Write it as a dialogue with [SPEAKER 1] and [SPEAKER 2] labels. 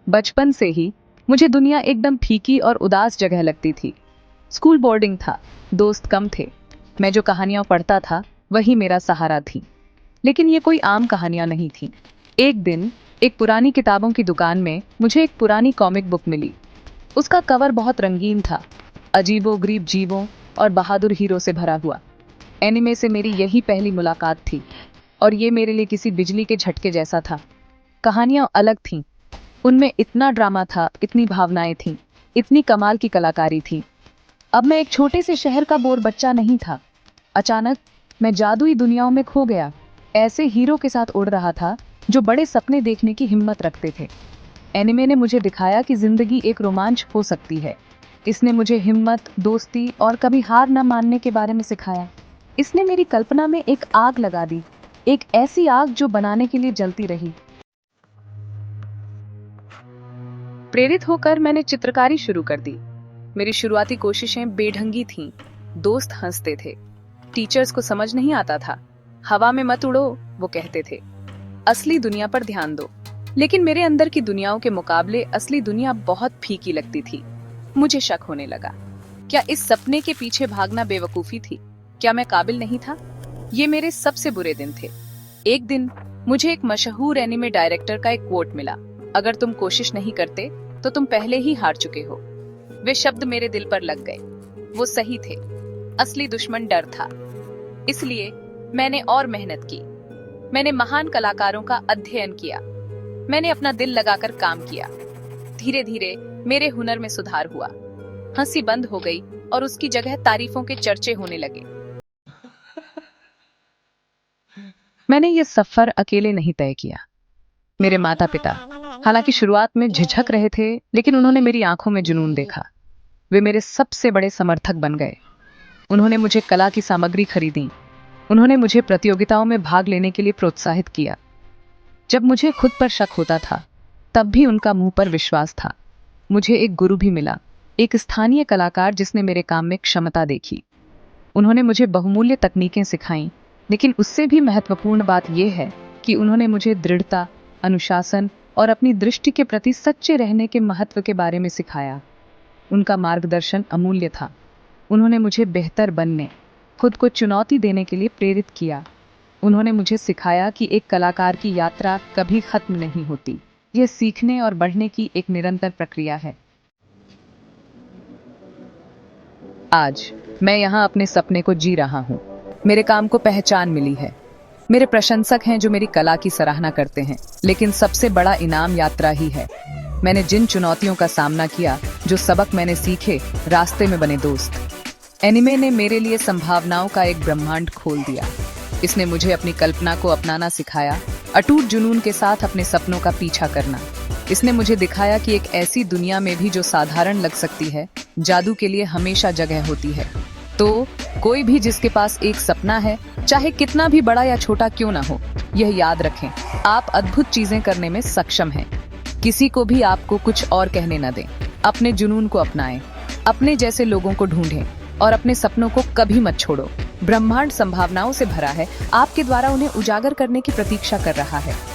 [SPEAKER 1] बचपन से ही मुझे दुनिया एकदम फीकी और उदास जगह लगती थी। स्कूल बोर्डिंग था, दोस्त कम थे। मैं जो कहानियां पढ़ता था वही मेरा सहारा थी। लेकिन ये कोई आम कहानियां नहीं थीं। एक दिन एक पुरानी किताबों की दुकान में मुझे एक पुरानी कॉमिक बुक मिली। उसका कवर बहुत रंगीन था, अजीबोगरीब जीवों और बहादुर हीरो से भरा हुआ। एनिमे से मेरी यही पहली मुलाकात थी और ये मेरे लिए किसी बिजली के झटके जैसा था। कहानियां अलग थीं, उनमें इतना ड्रामा था, इतनी भावनाएं थीं, इतनी कमाल की कलाकारी थी। अब मैं एक छोटे से शहर का बोर बच्चा नहीं था। अचानक मैं जादुई दुनियाओं में खो गया। ऐसे हीरो के साथ उड़ रहा था जो बड़े सपने देखने की हिम्मत रखते थे। एनिमे ने मुझे दिखाया कि जिंदगी एक रोमांच हो सकती है। इसने मुझे हिम्मत, दोस्ती और कभी हार न मानने के बारे में सिखाया। इसने मेरी कल्पना में एक आग लगा दी, एक ऐसी आग जो बनाने के लिए जलती रही। प्रेरित होकर मैंने चित्रकारी शुरू कर दी। मेरी शुरुआती कोशिशें बेढंगी थीं। दोस्त हंसते थे, टीचर्स को समझ नहीं आता था। हवा में मत उड़ो, वो कहते थे, असली दुनिया पर ध्यान दो। लेकिन मेरे अंदर की दुनियाओं के मुकाबले असली दुनिया बहुत फीकी लगती थी। मुझे शक होने लगा, क्या इस सपने के पीछे भागना बेवकूफी थी? क्या मैं काबिल नहीं था? ये मेरे सबसे बुरे दिन थे। एक दिन मुझे एक मशहूर एनिमे डायरेक्टर का एक कोट मिला, अगर तुम कोशिश नहीं करते तो तुम पहले ही हार चुके हो। वे शब्द मेरे दिल पर लग गए। वो सही थे। असली दुश्मन डर था। इसलिए मैंने और मेहनत की। मैंने महान कलाकारों का अध्ययन किया। मैंने अपना दिल लगाकर काम किया। धीरे धीरे मेरे हुनर में सुधार हुआ। हंसी बंद हो गई और उसकी जगह तारीफों के चर्चे होने लगे। मैंने ये सफर अकेले नहीं तय किया। मेरे माता पिता हालांकि शुरुआत में झिझक रहे थे, लेकिन उन्होंने मेरी आंखों में जुनून देखा। वे मेरे सबसे बड़े समर्थक बन गए। उन्होंने मुझे कला की सामग्री खरीदी। उन्होंने मुझे प्रतियोगिताओं में भाग लेने के लिए प्रोत्साहित किया। जब मुझे खुद पर शक होता था, तब भी उनका मुंह पर विश्वास था। मुझे एक गुरु भी मिला, एक स्थानीय कलाकार जिसने मेरे काम में क्षमता देखी। उन्होंने मुझे बहुमूल्य तकनीकें सिखाईं, लेकिन उससे भी महत्वपूर्ण बात यह है कि उन्होंने मुझे दृढ़ता, अनुशासन और अपनी दृष्टि के प्रति सच्चे रहने के महत्व के बारे में सिखाया। उनका मार्गदर्शन अमूल्य था। उन्होंने मुझे बेहतर बनने, खुद को चुनौती देने के लिए प्रेरित किया। उन्होंने मुझे सिखाया कि एक कलाकार की यात्रा कभी खत्म नहीं होती। यह सीखने और बढ़ने की एक निरंतर प्रक्रिया है। आज मैं यहाँ अपने सपने को जी रहा हूँ। मेरे काम को पहचान मिली है। मेरे प्रशंसक हैं जो मेरी कला की सराहना करते हैं, लेकिन सबसे बड़ा इनाम यात्रा ही है। मैंने जिन चुनौतियों का सामना किया, जो सबक मैंने सीखे, रास्ते में बने दोस्त। एनिमे ने मेरे लिए संभावनाओं का एक ब्रह्मांड खोल दिया। इसने मुझे अपनी कल्पना को अपनाना सिखाया, अटूट जुनून के साथ अपने सपनों का पीछा करना। इसने मुझे दिखाया कि एक ऐसी दुनिया में भी जो साधारण लग सकती है, जादू के लिए हमेशा जगह होती है। तो कोई भी जिसके पास एक सपना है, चाहे कितना भी बड़ा या छोटा क्यों ना हो, यह याद रखें, आप अद्भुत चीजें करने में सक्षम हैं। किसी को भी आपको कुछ और कहने न दें। अपने जुनून को अपनाएं, अपने जैसे लोगों को ढूंढें और अपने सपनों को कभी मत छोड़ो। ब्रह्मांड संभावनाओं से भरा है, आपके द्वारा उन्हें उजागर करने की प्रतीक्षा कर रहा है।